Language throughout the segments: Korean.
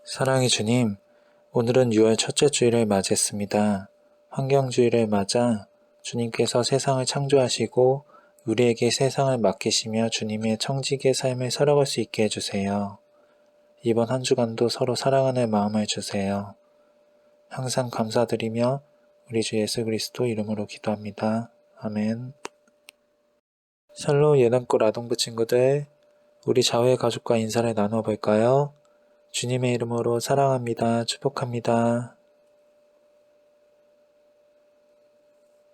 사랑의 주님, 오늘은 6월 첫째 주일을 맞이했습니다. 환경주의를 맞아 주님께서 세상을 창조하시고 우리에게 세상을 맡기시며 주님의 청지기의 삶을 살아갈 수 있게 해주세요. 이번 한 주간도 서로 사랑하는 마음을 주세요. 항상 감사드리며 우리 주 예수 그리스도 이름으로 기도합니다. 아멘. 샬롬 예담골 아동부 친구들, 우리 자회 가족과 인사를 나눠볼까요? 주님의 이름으로 사랑합니다. 축복합니다.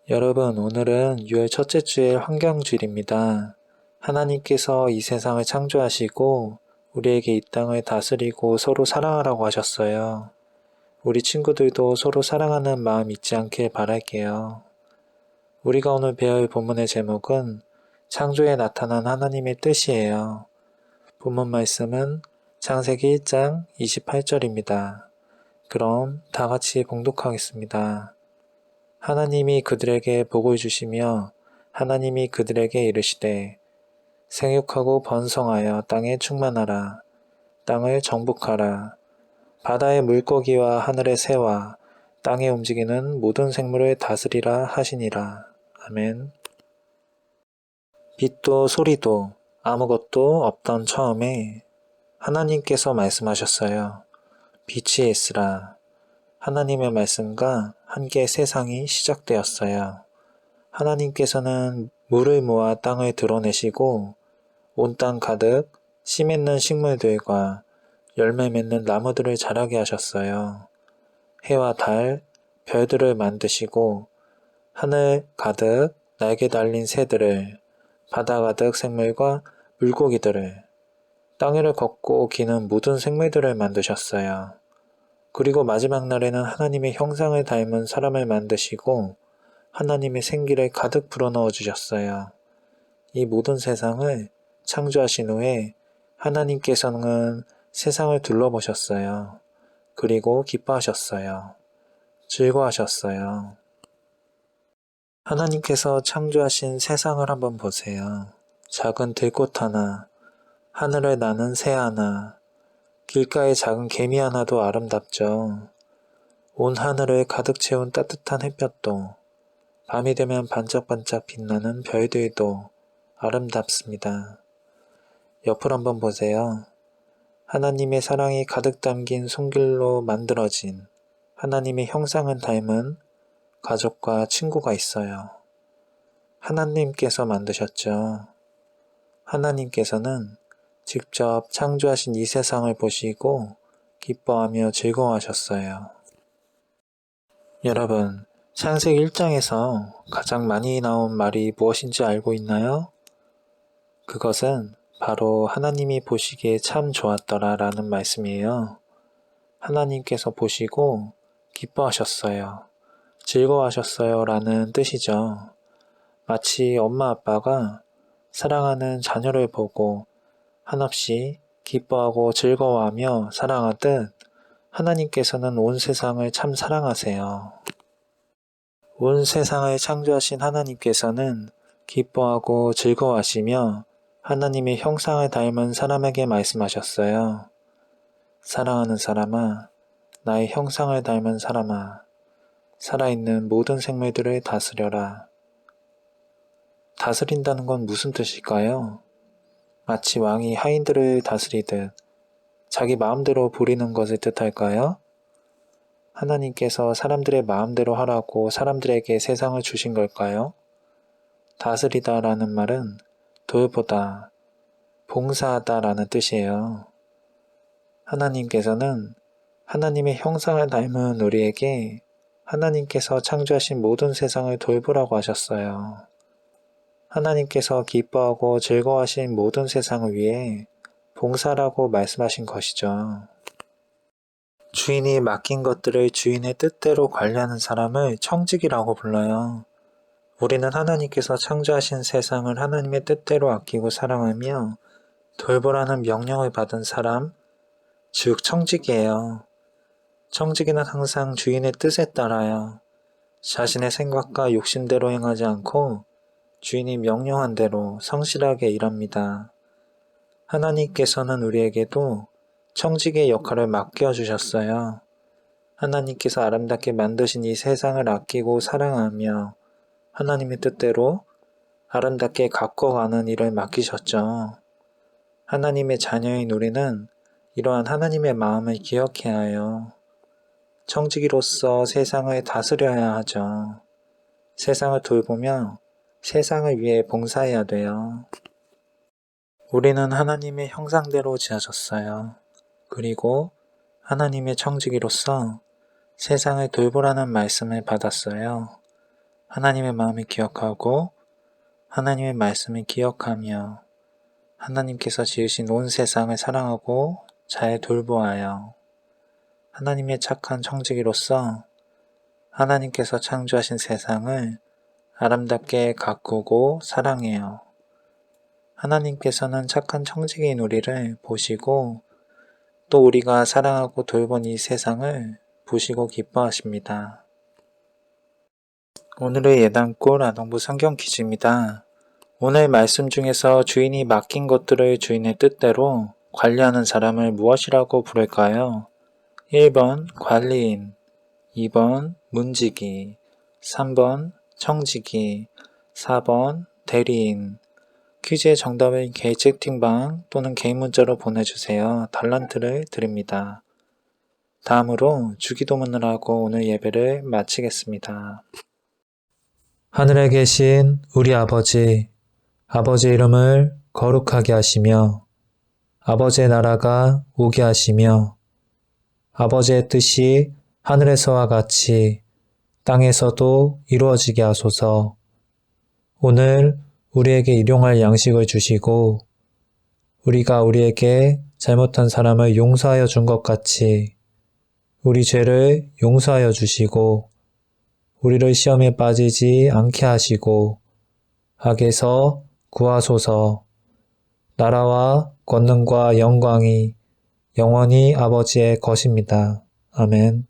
여러분, 오늘은 6월 첫째 주일 환경주일입니다. 하나님께서 이 세상을 창조하시고 우리에게 이 땅을 다스리고 서로 사랑하라고 하셨어요. 우리 친구들도 서로 사랑하는 마음 잊지 않길 바랄게요. 우리가 오늘 배울 본문의 제목은 창조에 나타난 하나님의 뜻이에요. 본문 말씀은 창세기 1장 28절입니다. 그럼 다 같이 봉독하겠습니다. 하나님이 그들에게 복을 주시며 하나님이 그들에게 이르시되 생육하고 번성하여 땅에 충만하라. 땅을 정복하라. 바다의 물고기와 하늘의 새와 땅에 움직이는 모든 생물을 다스리라 하시니라. 아멘. 빛도 소리도 아무것도 없던 처음에 하나님께서 말씀하셨어요. 빛이 있으라. 하나님의 말씀과 함께 세상이 시작되었어요. 하나님께서는 물을 모아 땅을 드러내시고 온 땅 가득 씨 맺는 식물들과 열매 맺는 나무들을 자라게 하셨어요. 해와 달, 별들을 만드시고 하늘 가득 날개 달린 새들을, 바다 가득 생물과 물고기들을, 땅 위를 걷고 기는 모든 생물들을 만드셨어요. 그리고 마지막 날에는 하나님의 형상을 닮은 사람을 만드시고 하나님의 생기를 가득 불어넣어 주셨어요. 이 모든 세상을 창조하신 후에 하나님께서는 세상을 둘러보셨어요. 그리고 기뻐하셨어요. 즐거워하셨어요. 하나님께서 창조하신 세상을 한번 보세요. 작은 들꽃 하나, 하늘을 나는 새 하나, 길가의 작은 개미 하나도 아름답죠. 온 하늘을 가득 채운 따뜻한 햇볕도, 밤이 되면 반짝반짝 빛나는 별들도 아름답습니다. 옆을 한번 보세요. 하나님의 사랑이 가득 담긴 손길로 만들어진 하나님의 형상을 닮은 가족과 친구가 있어요. 하나님께서 만드셨죠. 하나님께서는 직접 창조하신 이 세상을 보시고 기뻐하며 즐거워하셨어요. 여러분, 창세기 1장에서 가장 많이 나온 말이 무엇인지 알고 있나요? 그것은 바로 하나님이 보시기에 참 좋았더라 라는 말씀이에요. 하나님께서 보시고 기뻐하셨어요. 즐거워하셨어요 라는 뜻이죠. 마치 엄마 아빠가 사랑하는 자녀를 보고 한없이 기뻐하고 즐거워하며 사랑하듯 하나님께서는 온 세상을 참 사랑하세요. 온 세상을 창조하신 하나님께서는 기뻐하고 즐거워하시며 하나님의 형상을 닮은 사람에게 말씀하셨어요. 사랑하는 사람아, 나의 형상을 닮은 사람아, 살아있는 모든 생물들을 다스려라. 다스린다는 건 무슨 뜻일까요? 마치 왕이 하인들을 다스리듯 자기 마음대로 부리는 것을 뜻할까요? 하나님께서 사람들의 마음대로 하라고 사람들에게 세상을 주신 걸까요? 다스리다라는 말은 돌보다, 봉사하다라는 뜻이에요. 하나님께서는 하나님의 형상을 닮은 우리에게 하나님께서 창조하신 모든 세상을 돌보라고 하셨어요. 하나님께서 기뻐하고 즐거워하신 모든 세상을 위해 봉사라고 말씀하신 것이죠. 주인이 맡긴 것들을 주인의 뜻대로 관리하는 사람을 청지기라고 불러요. 우리는 하나님께서 창조하신 세상을 하나님의 뜻대로 아끼고 사랑하며 돌보라는 명령을 받은 사람, 즉 청지기예요. 청지기는 항상 주인의 뜻에 따라요. 자신의 생각과 욕심대로 행하지 않고 주인이 명령한 대로 성실하게 일합니다. 하나님께서는 우리에게도 청지기의 역할을 맡겨주셨어요. 하나님께서 아름답게 만드신 이 세상을 아끼고 사랑하며 하나님의 뜻대로 아름답게 가꿔가는 일을 맡기셨죠. 하나님의 자녀인 우리는 이러한 하나님의 마음을 기억해야 해요. 청지기로서 세상을 다스려야 하죠. 세상을 돌보며 세상을 위해 봉사해야 돼요. 우리는 하나님의 형상대로 지어졌어요. 그리고 하나님의 청지기로서 세상을 돌보라는 말씀을 받았어요. 하나님의 마음을 기억하고 하나님의 말씀을 기억하며 하나님께서 지으신 온 세상을 사랑하고 잘 돌보아요. 하나님의 착한 청지기로서 하나님께서 창조하신 세상을 아름답게 가꾸고 사랑해요. 하나님께서는 착한 청지기인 우리를 보시고 또 우리가 사랑하고 돌본 이 세상을 보시고 기뻐하십니다. 오늘의 예단골 아동부 성경 퀴즈입니다. 오늘 말씀 중에서 주인이 맡긴 것들을 주인의 뜻대로 관리하는 사람을 무엇이라고 부를까요? 1번 관리인, 2번 문지기, 3번 청지기, 4번 대리인. 퀴즈의 정답은 개인 채팅방 또는 개인 문자로 보내주세요. 달란트를 드립니다. 다음으로 주기도문을 하고 오늘 예배를 마치겠습니다. 하늘에 계신 우리 아버지, 아버지의 이름을 거룩하게 하시며 아버지의 나라가 오게 하시며 아버지의 뜻이 하늘에서와 같이 땅에서도 이루어지게 하소서. 오늘 우리에게 일용할 양식을 주시고 우리가 우리에게 잘못한 사람을 용서하여 준 것 같이 우리 죄를 용서하여 주시고 우리를 시험에 빠지지 않게 하시고 악에서 구하소서. 나라와 권능과 영광이 영원히 아버지의 것입니다. 아멘.